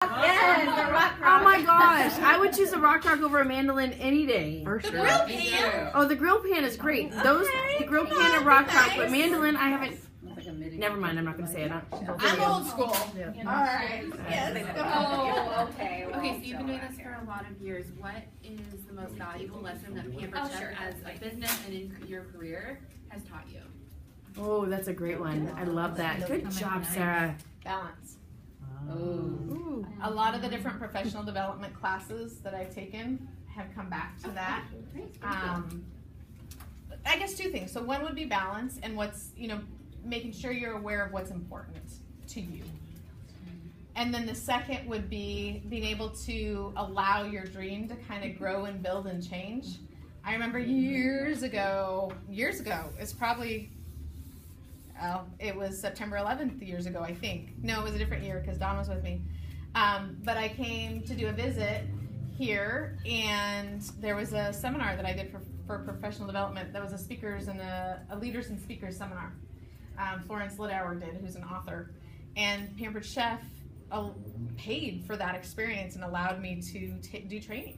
Yes, the rock. Oh my gosh, I would choose a rock over a mandolin any day. For sure. The grill pan. Oh, the grill pan is great. The grill pan and rock, but mandolin I haven't. Never mind, I'm not gonna say it. I'm old school. Yeah. All right. Yes. Oh, okay. Okay, so you've been doing this for a lot of years. What is the most valuable lesson that Pampered Chef as a business and in your career has taught you? Oh, that's a great one. I love that. Good job, Sarah. Balance. Ooh. A lot of the different professional development classes that I've taken have come back to that. I guess two things. So one would be balance and what's, making sure you're aware of what's important to you. And then the second would be being able to allow your dream to kind of grow and build and change. I remember years ago, it's probably, it was September 11th years ago, I think. No, it was a different year because Dawn was with me. But I came to do a visit here, and there was a seminar that I did for professional development. That was a speakers and a leaders and speakers seminar. Florence Liddauer did, who's an author. And Pampered Chef paid for that experience and allowed me to do training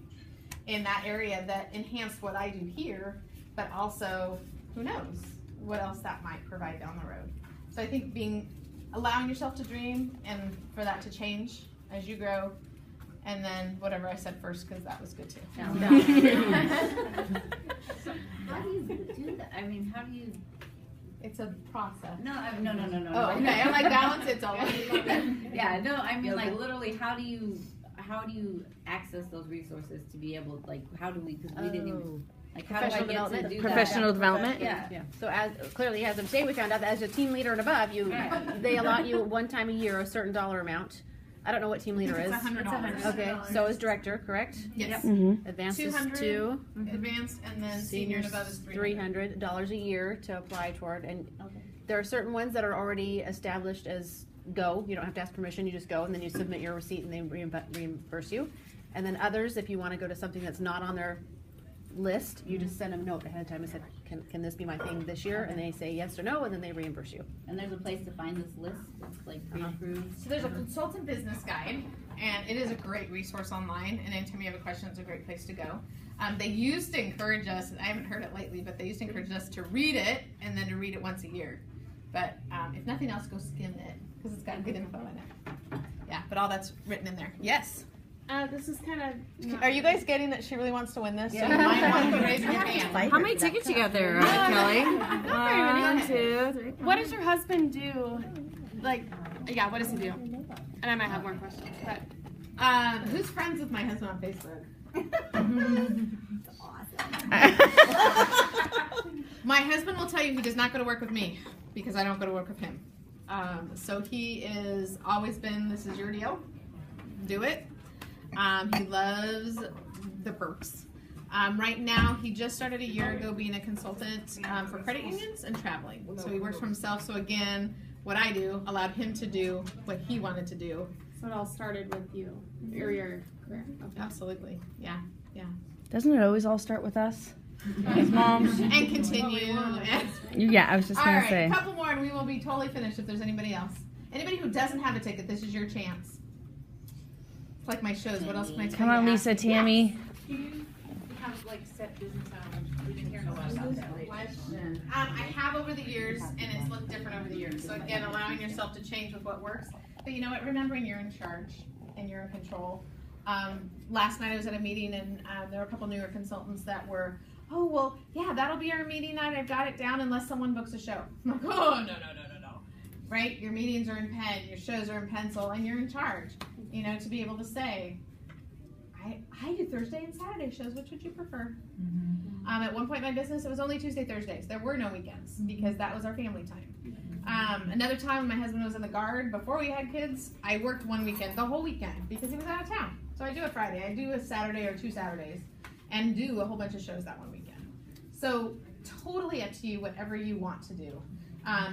in that area that enhanced what I do here, but also, who knows, what else that might provide down the road. So I think allowing yourself to dream and for that to change as you grow, and then whatever I said first, because that was good too. How do you do that? I mean, how do you? It's a process. No. Oh, okay. I'm like balance. It's all. Yeah, no. I mean, like literally, how do you access those resources to be able, like, how do we? Because we didn't even. Like, how do I get to do Professional development? Yeah. So as clearly as I'm saying, we found out that as a team leader and above, they allot you one time a year a certain dollar amount. I don't know what team leader is. It's $100. Okay, so is director, correct? Yes. Advanced is 200 $200. Advanced, and then senior and above is $300 a year to apply toward. And there are certain ones that are already established as go. You don't have to ask permission. You just go, and then you submit your receipt, and they reimburse you. And then others, if you want to go to something that's not on their list, you just send them a note ahead of time and said, can this be my thing this year? And they say yes or no, and then they reimburse you. And there's a place to find this list. It's like pre-approved. So there's a consultant business guide, and it is a great resource online. And anytime you have a question, it's a great place to go. They used to encourage us, and I haven't heard it lately, but they used to encourage us to read it and then to read it once a year. But if nothing else, go skim it because it's got good info in it. Yeah, but all that's written in there. Yes. This is kind of. Are you guys getting that she really wants to win this? Yeah. So you might want to raise your hand. How many tickets you got there, Kelly? 1, 2, 3. What does your husband do? Like, yeah, what does he do? And I might have more questions, but. Who's friends with my husband on Facebook? My husband will tell you he does not go to work with me because I don't go to work with him. So he is always been, this is your deal. Do it. He loves the perks. Right now, he just started a year ago being a consultant for credit unions and traveling. So he works for himself. So again, what I do allowed him to do what he wanted to do. So it all started with you, or your career. Okay. Absolutely. Yeah. Doesn't it always all start with us? As moms. And continue. Yeah, I was just All going to right, say. a couple more and we will be totally finished if there's anybody else. Anybody who doesn't have a ticket, this is your chance. It's like my shows. What else can I tell you? Come on, Lisa, Tammy. Do you have like set business hours? We didn't hear a lot about that. I have over the years, and it's looked different over the years. So again, allowing yourself to change with what works. But you know what? Remembering you're in charge and you're in control. Last night I was at a meeting, and there were a couple newer consultants that were, oh, well, yeah, that'll be our meeting night. I've got it down unless someone books a show. I'm like, oh, no. Right? Your meetings are in pen, your shows are in pencil, and you're in charge. You know, to be able to say, I do Thursday and Saturday shows. Which would you prefer? At one point in my business, it was only Tuesday, Thursdays. There were no weekends because that was our family time. Another time when my husband was in the Guard, before we had kids, I worked one weekend, the whole weekend, because he was out of town. So I do a Friday, I do a Saturday or 2 Saturdays, and do a whole bunch of shows that one weekend. So totally up to you, whatever you want to do.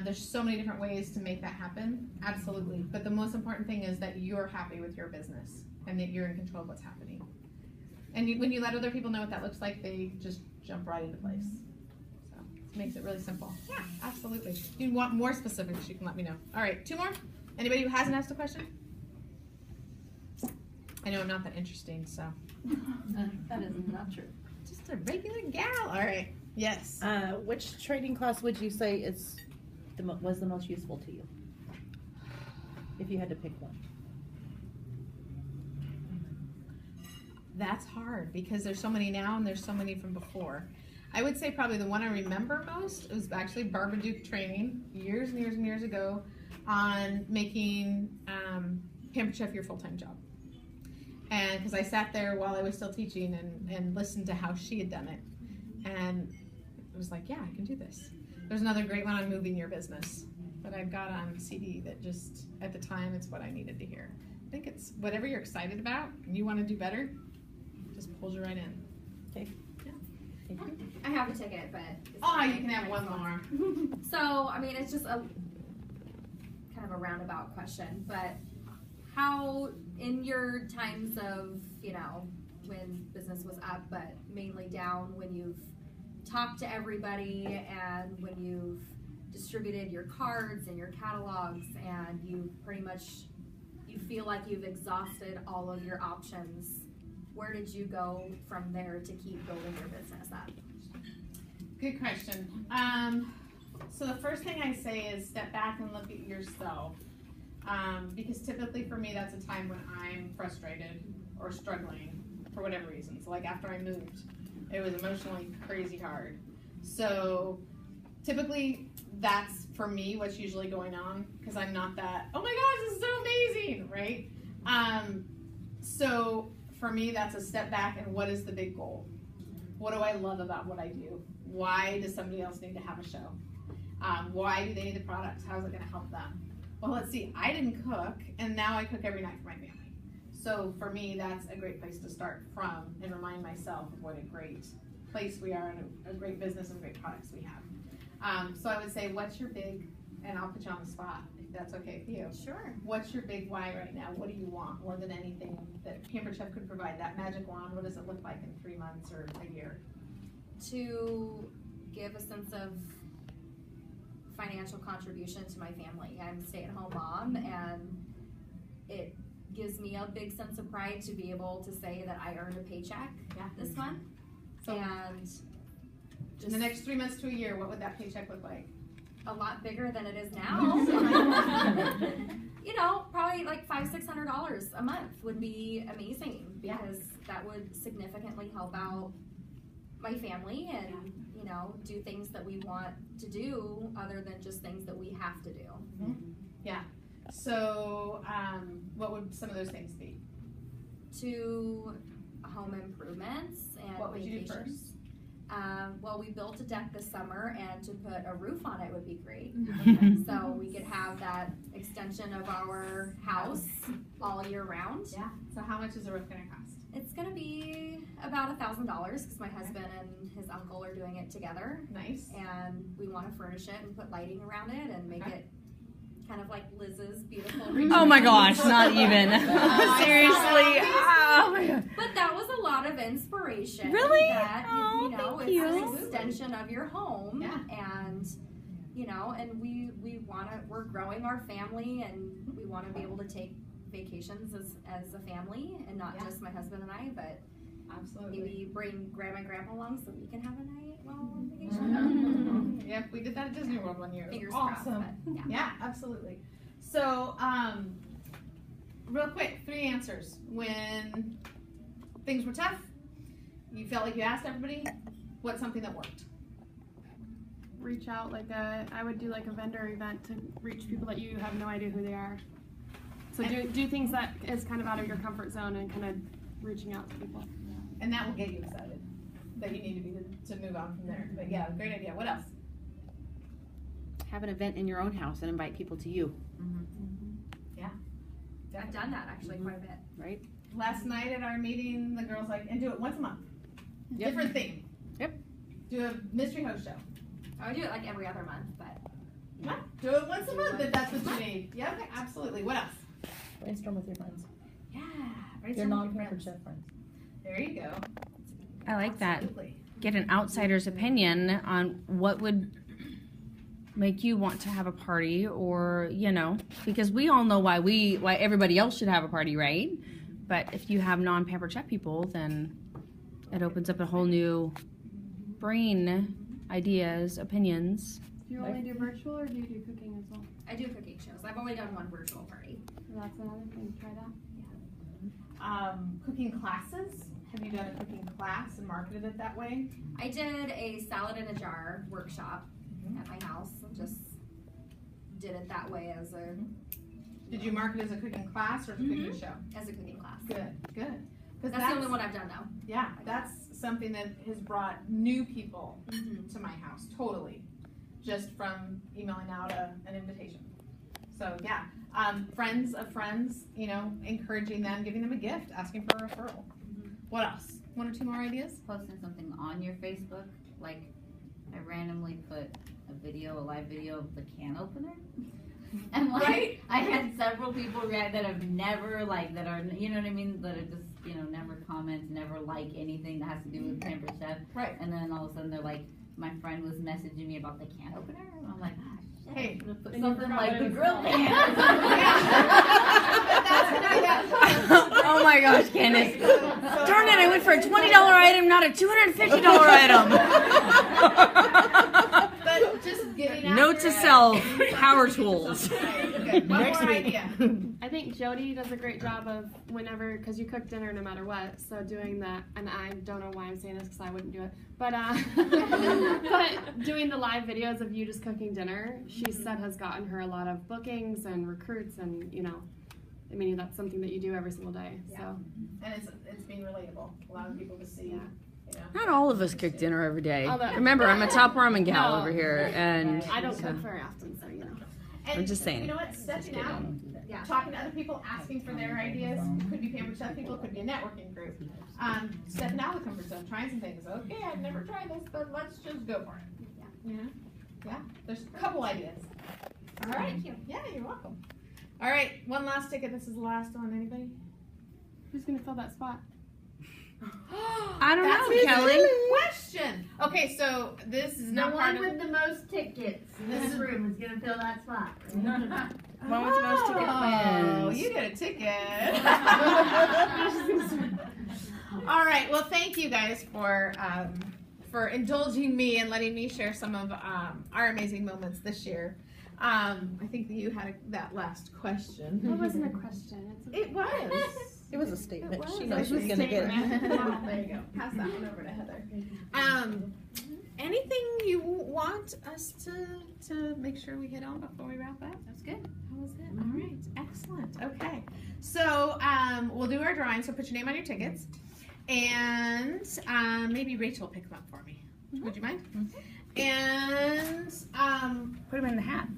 There's so many different ways to make that happen, absolutely. But the most important thing is that you're happy with your business and that you're in control of what's happening. And when you let other people know what that looks like, they just jump right into place. So it makes it really simple. Yeah, absolutely. If you want more specifics, you can let me know. All right, 2 more? Anybody who hasn't asked a question? I know I'm not that interesting, so. That is not true. Just a regular gal. All right. Yes. Which training class would you say was the most useful to you? If you had to pick one. That's hard because there's so many now and there's so many from before. I would say probably the one I remember most was actually Barbara Duke training years and years and years ago on making Pampered Chef your full-time job. And because I sat there while I was still teaching and listened to how she had done it. And it was like, yeah, I can do this. There's another great one on moving your business that I've got on CD that just, at the time, it's what I needed to hear. I think it's whatever you're excited about and you want to do better, just pulls you right in. Okay. Yeah. Thank you. I have a ticket, but. Oh, you can have one more. So, I mean, it's just a kind of a roundabout question, but how, in your times of, you know, when business was up, but mainly down, when you've talked to everybody and when you've distributed your cards and your catalogs and you pretty much, you feel like you've exhausted all of your options, where did you go from there to keep building your business up? Good question. So the first thing I say is step back and look at yourself. Because typically for me, that's a time when I'm frustrated or struggling for whatever reason. So like after I moved, it was emotionally crazy hard. So typically that's for me what's usually going on because I'm not that, oh my gosh, this is so amazing, right? So for me, that's a step back and what is the big goal? What do I love about what I do? Why does somebody else need to have a show? Why do they need the products? How is it going to help them? Well, let's see, I didn't cook, and now I cook every night for my family. So for me, that's a great place to start from and remind myself of what a great place we are and a great business and great products we have. So I would say, what's your big, and I'll put you on the spot, if that's okay with you. Sure. What's your big why right now? What do you want more than anything that Pampered Chef could provide? That magic wand, what does it look like in 3 months or a year? To give a sense of financial contribution to my family. I'm a stay-at-home mom, and it gives me a big sense of pride to be able to say that I earned a paycheck this month. So and in the next 3 months to a year, what would that paycheck look like? A lot bigger than it is now. You know, probably like $500-600 a month would be amazing because that would significantly help out my family and you know, do things that we want to do other than just things that we have to do. Mm-hmm. Yeah. So what would some of those things be? To home improvements and what would vacations. You do first? Well, we built a deck this summer, and to put a roof on it would be great. So we could have that extension of our house all year round. Yeah. So how much is a roof going to cost? It's going to be about $1,000 because my husband and his uncle are doing it together. Nice. And we want to furnish it and put lighting around it and make it kind of like Liz's beautiful. Oh my gosh, not even. Seriously. Oh my God. But that was a lot of inspiration. Really? That, oh, you know, thank it's you. an extension of your home. Yeah. And, you know, and we want to, we're growing our family and we want to be able to take vacations as a family and not just my husband and I, but absolutely maybe bring grandma and grandpa along so we can have a night while on vacation. Yep, we did that at Disney World one year. Fingers awesome. crossed. But, yeah, absolutely. So, real quick, 3 answers. When things were tough, you felt like you asked everybody, what's something that worked? Reach out, I would do like a vendor event to reach people that you have no idea who they are. So do things that is kind of out of your comfort zone and kind of reaching out to people. And that will get you excited that you need to be to move on from there. But yeah, great idea. What else? Have an event in your own house and invite people to you. Yeah. I've done that actually quite a bit. Right? Last night at our meeting, the girls and do it once a month. Yep. Different theme. Yep. Do a mystery host show. I would do it like every other month, but. What? Do it once a month if that's what you need. Yeah, okay, absolutely. What else? Brainstorm with your friends. Yeah. Your non-Pampered Chef friends. There you go. I like that. Absolutely. Get an outsider's opinion on what would make you want to have a party, or you know, because we all know why everybody else should have a party, right? But if you have non-Pampered Chef people, then it opens up a whole new brain, ideas, opinions. Do you only do virtual or do you do cooking as well? I do cooking shows. I've only done one virtual party. So that's another thing. Try that. Cooking classes. Have you done a cooking class and marketed it that way? I did a salad in a jar workshop at my house. Just did it that way as a Did you market as a cooking class or as a cooking show? as a cooking class. Good, good. That's the only one I've done now. Yeah, that's something that has brought new people to my house, totally, just from emailing out an invitation. So yeah, friends of friends, you know, encouraging them, giving them a gift, asking for a referral. What else? 1 or 2 more ideas? Posting something on your Facebook, like I randomly put a live video of the can opener. And like, Right. I had several people react that have never that are, you know what I mean, that are just, never comment, never like anything that has to do with Pampered Chef. Right. And then all of a sudden they're like, my friend was messaging me about the can opener, and I'm like, ah, shit, Hey, I should've put and you something forgot like what the it was grill called. pan. Oh my gosh, Candace. Darn it, I went for a $20 item, not a $250 item. But just getting out Note to there self, and- power tools. Okay, one Next more week. idea. I think Jody does a great job of whenever, because you cook dinner no matter what, so doing that, and I don't know why I'm saying this because I wouldn't do it, but but doing the live videos of you just cooking dinner, she said has gotten her a lot of bookings and recruits, and I mean that's something that you do every single day. So And it's being relatable, allowing people to see. Yeah. Not all of us cook dinner every day. Although- Remember, I'm a top ramen gal No. over here, and I don't cook very often, so And I'm just saying. You know what? Stepping out, Yeah. talking to other people, asking for their ideas. Could be Pampered Chef people, could be a networking group. Stepping out of the comfort zone, trying some things. Okay, I've never tried this, but let's just go for it. Yeah. Yeah. There's a couple ideas. All right. Thank you. Yeah, you're welcome. All right, one last ticket. This is the last one. Anybody? who's gonna fill that spot? I don't That's know, a Kelly. good question. Okay, so this is The not part one of. with the most tickets in this room is gonna fill that spot. One with the most ticket Oh, wins. you get a ticket. All right. Well, thank you guys for indulging me and letting me share some of our amazing moments this year. I think that you had that last question. That wasn't a question. It was. It was a statement. It was. She It knows was she's a gonna get it. statement. There you go. Pass that one over to Heather. Anything you want us to make sure we hit on before we wrap up? That's good. How was it? All right, excellent. Okay, so we'll do our drawing. So put your name on your tickets, and maybe Rachel will pick them up for me. Would you mind? And Put them in the hat.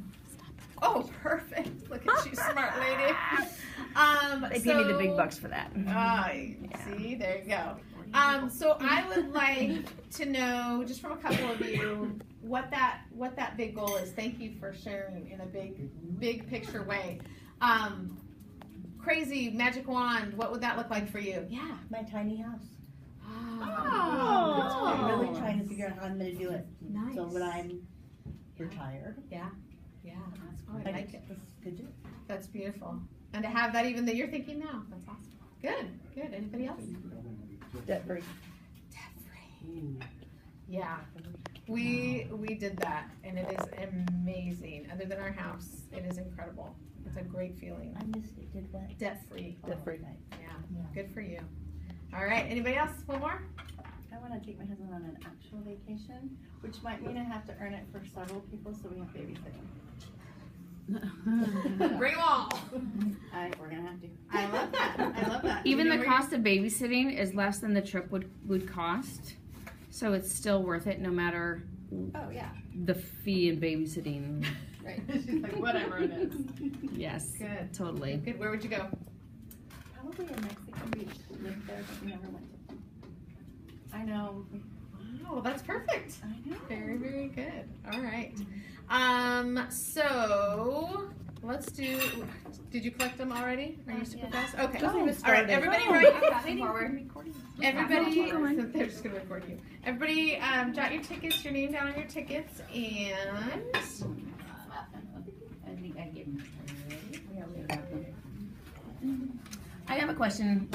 oh, perfect! Look at you, smart lady. They pay me the big bucks for that. See, there you go. So I would like to know, just from a couple of you, what that big goal is. Thank you for sharing in a big picture way. Crazy magic wand. What would that look like for you? Yeah. My tiny house. Oh. I'm really trying to figure out how I'm gonna do it. Nice. So when I'm retired, Yeah, I like it. this is good too. That's beautiful. And to have that even that you're thinking now. That's awesome. Good. Anybody else? Debt free. Yeah. We did that, and it is amazing. Other than our house, it is incredible. It's a great feeling. I missed it. Did what? Debt free. Debt free. Yeah. Good for you. All right. Anybody else? One more? I want to take my husband on an actual vacation, which might mean I have to earn it for several people, so we have babysitting. Bring them all. We're gonna have to. I love that. Even You know the where cost of babysitting is less than the trip would cost, so it's still worth it no matter Oh yeah. the fee in babysitting. Right. She's like, whatever it is. Yes, Good. totally. Good. Where would you go? Probably in Mexico Beach. Lived there, but we never went to. I know. Oh, that's perfect. I know. Very good. All right. So let's do. Did you collect them already? Are you super fast? Okay. All right. Everybody, Everybody. They're just gonna record you. Everybody, jot your tickets. Your name down on your tickets, and. I think I get. I have a question.